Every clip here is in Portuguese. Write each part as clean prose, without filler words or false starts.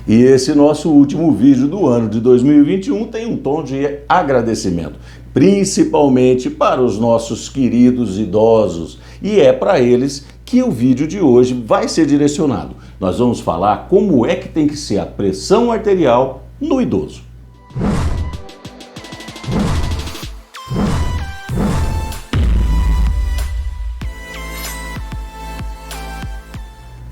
E esse nosso último vídeo do ano de 2021 tem um tom de agradecimento, principalmente para os nossos queridos idosos. E é para eles que o vídeo de hoje vai ser direcionado. Nós vamos falar como é que tem que ser a pressão arterial no idoso.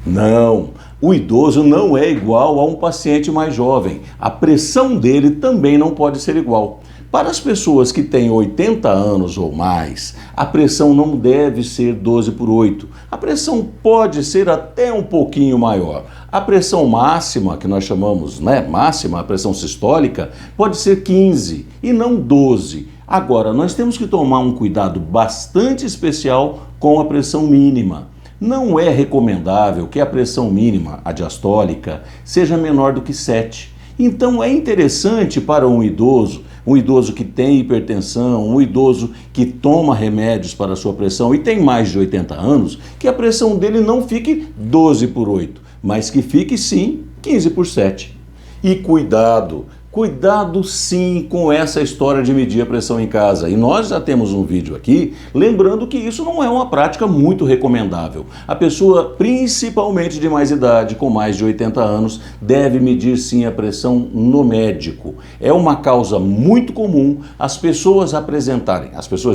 Não, o idoso não é igual a um paciente mais jovem. A pressão dele também não pode ser igual. Para as pessoas que têm 80 anos ou mais, a pressão não deve ser 12/8. A pressão pode ser até um pouquinho maior. A pressão máxima, que nós chamamos, máxima, a pressão sistólica, pode ser 15 e não 12. Agora, nós temos que tomar um cuidado bastante especial com a pressão mínima. Não é recomendável que a pressão mínima, a diastólica, seja menor do que 7. Então é interessante para um idoso que tem hipertensão, um idoso que toma remédios para a sua pressão e tem mais de 80 anos, que a pressão dele não fique 12/8, mas que fique sim 15/7. E cuidado sim com essa história de medir a pressão em casa. E nós já temos um vídeo aqui lembrando que isso não é uma prática muito recomendável. A pessoa, principalmente de mais idade, com mais de 80 anos, deve medir sim a pressão no médico. É uma causa muito comum as pessoas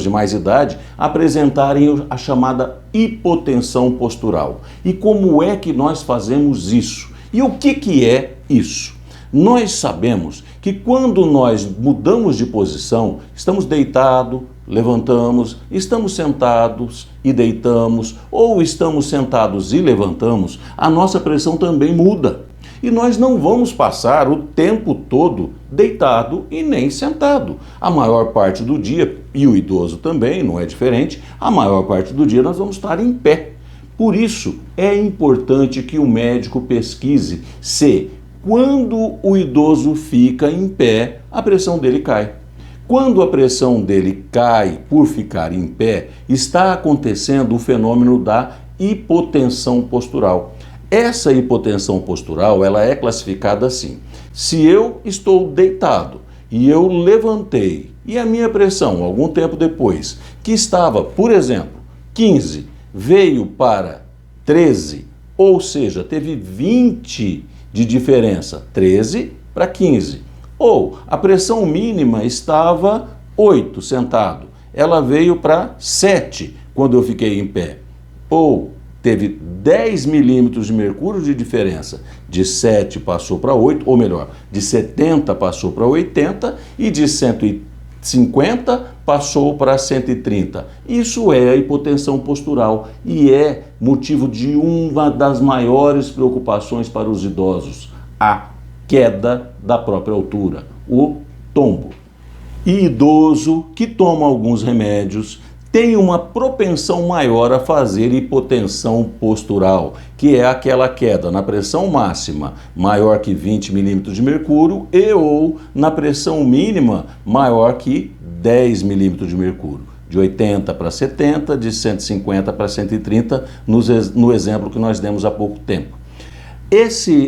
de mais idade, apresentarem a chamada hipotensão postural. E como é que nós fazemos isso? E o que é isso? Nós sabemos que quando nós mudamos de posição, estamos deitados, levantamos, estamos sentados e deitamos, ou estamos sentados e levantamos, a nossa pressão também muda. E nós não vamos passar o tempo todo deitado e nem sentado. A maior parte do dia, e o idoso também, não é diferente, a maior parte do dia nós vamos estar em pé. Por isso, é importante que o médico pesquise se quando o idoso fica em pé, a pressão dele cai. Quando a pressão dele cai por ficar em pé, está acontecendo o fenômeno da hipotensão postural. Essa hipotensão postural, ela é classificada assim. Se eu estou deitado e eu levantei e a minha pressão, algum tempo depois, que estava, por exemplo, 15, veio para 13, ou seja, teve 20 de diferença, 13 para 15. Ou a pressão mínima estava 8 sentado, ela veio para 7 quando eu fiquei em pé. Ou teve 10 milímetros de mercúrio de diferença, de 7 passou para 8, ou melhor, de 70 passou para 80 e de 150 passou para 130. Isso é a hipotensão postural e é motivo de uma das maiores preocupações para os idosos, a queda da própria altura, o tombo. E idoso que toma alguns remédios tem uma propensão maior a fazer hipotensão postural, que é aquela queda na pressão máxima maior que 20 milímetros de mercúrio e ou na pressão mínima maior que 10 milímetros de mercúrio, de 80 para 70, de 150 para 130, no exemplo que nós demos há pouco tempo.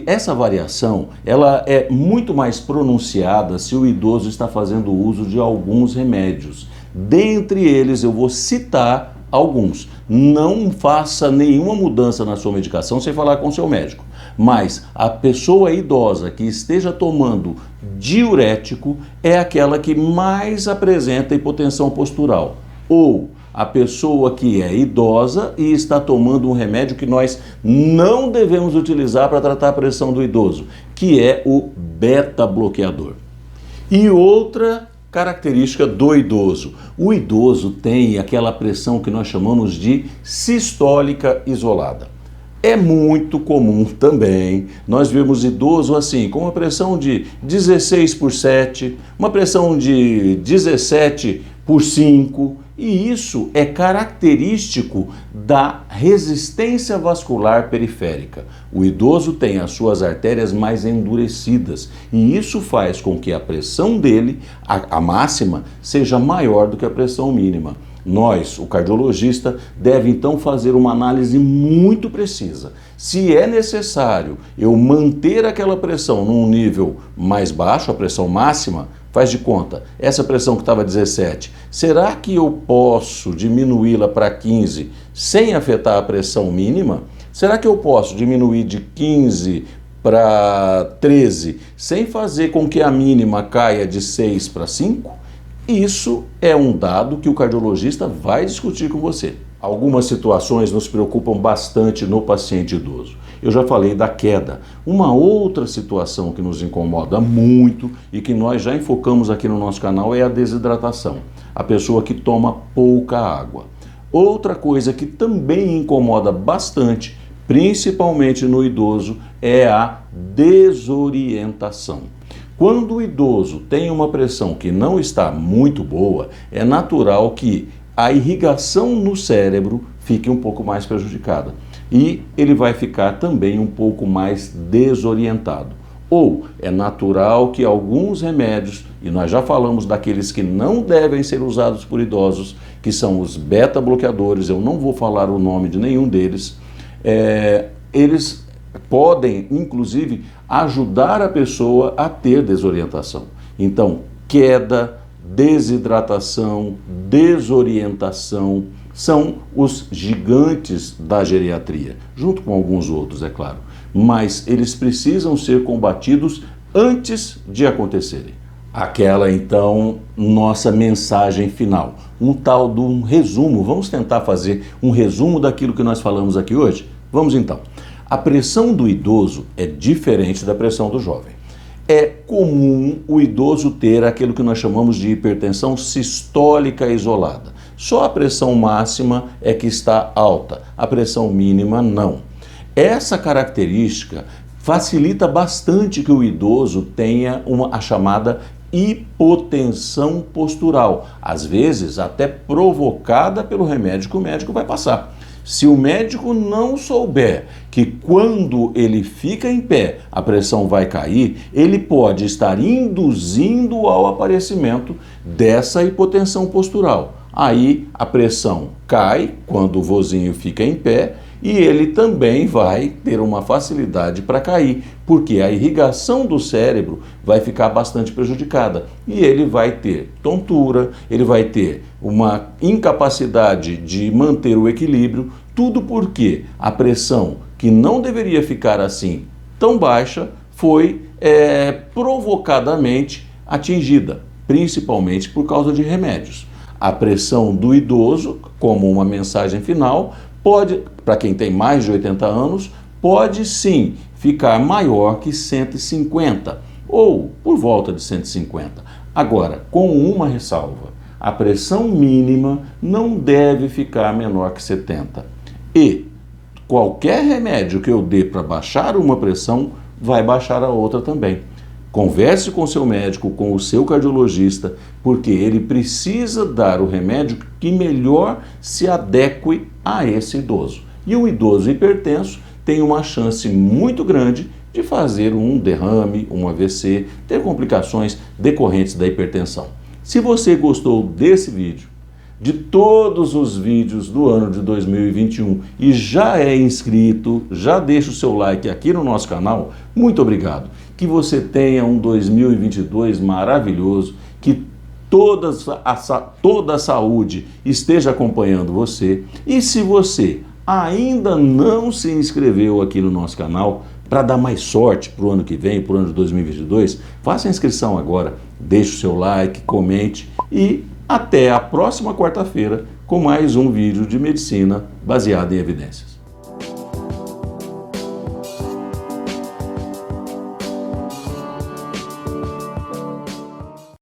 Essa variação ela é muito mais pronunciada se o idoso está fazendo uso de alguns remédios. Dentre eles eu vou citar alguns. Não faça nenhuma mudança na sua medicação sem falar com seu médico. Mas a pessoa idosa que esteja tomando diurético é aquela que mais apresenta hipotensão postural. Ou a pessoa que é idosa e está tomando um remédio que nós não devemos utilizar para tratar a pressão do idoso, que é o beta-bloqueador. E outra característica do idoso. O idoso tem aquela pressão que nós chamamos de sistólica isolada. É muito comum também nós vemos idoso assim, com uma pressão de 16/7, uma pressão de 17/5, e isso é característico da resistência vascular periférica. O idoso tem as suas artérias mais endurecidas e isso faz com que a pressão dele, a máxima, seja maior do que a pressão mínima. Nós, o cardiologista, deve então fazer uma análise muito precisa. Se é necessário eu manter aquela pressão num nível mais baixo, a pressão máxima, faz de conta, essa pressão que estava 17, será que eu posso diminuí-la para 15 sem afetar a pressão mínima? Será que eu posso diminuir de 15 para 13 sem fazer com que a mínima caia de 6 para 5? Isso é um dado que o cardiologista vai discutir com você. Algumas situações nos preocupam bastante no paciente idoso. Eu já falei da queda. Uma outra situação que nos incomoda muito e que nós já enfocamos aqui no nosso canal é a desidratação. A pessoa que toma pouca água. Outra coisa que também incomoda bastante, principalmente no idoso, é a desorientação. Quando o idoso tem uma pressão que não está muito boa, é natural que a irrigação no cérebro fique um pouco mais prejudicada e ele vai ficar também um pouco mais desorientado. Ou é natural que alguns remédios, e nós já falamos daqueles que não devem ser usados por idosos, que são os beta-bloqueadores, eu não vou falar o nome de nenhum deles, eles podem, inclusive, ajudar a pessoa a ter desorientação. Então, queda, desidratação, desorientação são os gigantes da geriatria, junto com alguns outros, é claro. Mas eles precisam ser combatidos antes de acontecerem. Aquela, então, nossa mensagem final. Um tal de um resumo. Vamos tentar fazer um resumo daquilo que nós falamos aqui hoje? Vamos então. A pressão do idoso é diferente da pressão do jovem. É comum o idoso ter aquilo que nós chamamos de hipertensão sistólica isolada. Só a pressão máxima é que está alta, a pressão mínima não. Essa característica facilita bastante que o idoso tenha a chamada hipotensão postural, às vezes até provocada pelo remédio que o médico vai passar. Se o médico não souber que quando ele fica em pé a pressão vai cair, ele pode estar induzindo ao aparecimento dessa hipotensão postural. Aí a pressão cai quando o vozinho fica em pé e ele também vai ter uma facilidade para cair, porque a irrigação do cérebro vai ficar bastante prejudicada e ele vai ter tontura, ele vai ter uma incapacidade de manter o equilíbrio, tudo porque a pressão, que não deveria ficar assim tão baixa, foi provocadamente atingida, principalmente por causa de remédios. A pressão do idoso, como uma mensagem final, pode, para quem tem mais de 80 anos, pode sim ficar maior que 150 ou por volta de 150. Agora, com uma ressalva, a pressão mínima não deve ficar menor que 70. E qualquer remédio que eu dê para baixar uma pressão, vai baixar a outra também. Converse com o seu médico, com o seu cardiologista, porque ele precisa dar o remédio que melhor se adeque a esse idoso. E o idoso hipertenso tem uma chance muito grande de fazer um derrame, um AVC, ter complicações decorrentes da hipertensão. Se você gostou desse vídeo, de todos os vídeos do ano de 2021 e já é inscrito, já deixa o seu like aqui no nosso canal, muito obrigado. Que você tenha um 2022 maravilhoso, que toda a saúde esteja acompanhando você. E se você ainda não se inscreveu aqui no nosso canal, para dar mais sorte para o ano que vem, para o ano de 2022, faça a inscrição agora, deixe o seu like, comente e até a próxima quarta-feira com mais um vídeo de medicina baseado em evidências.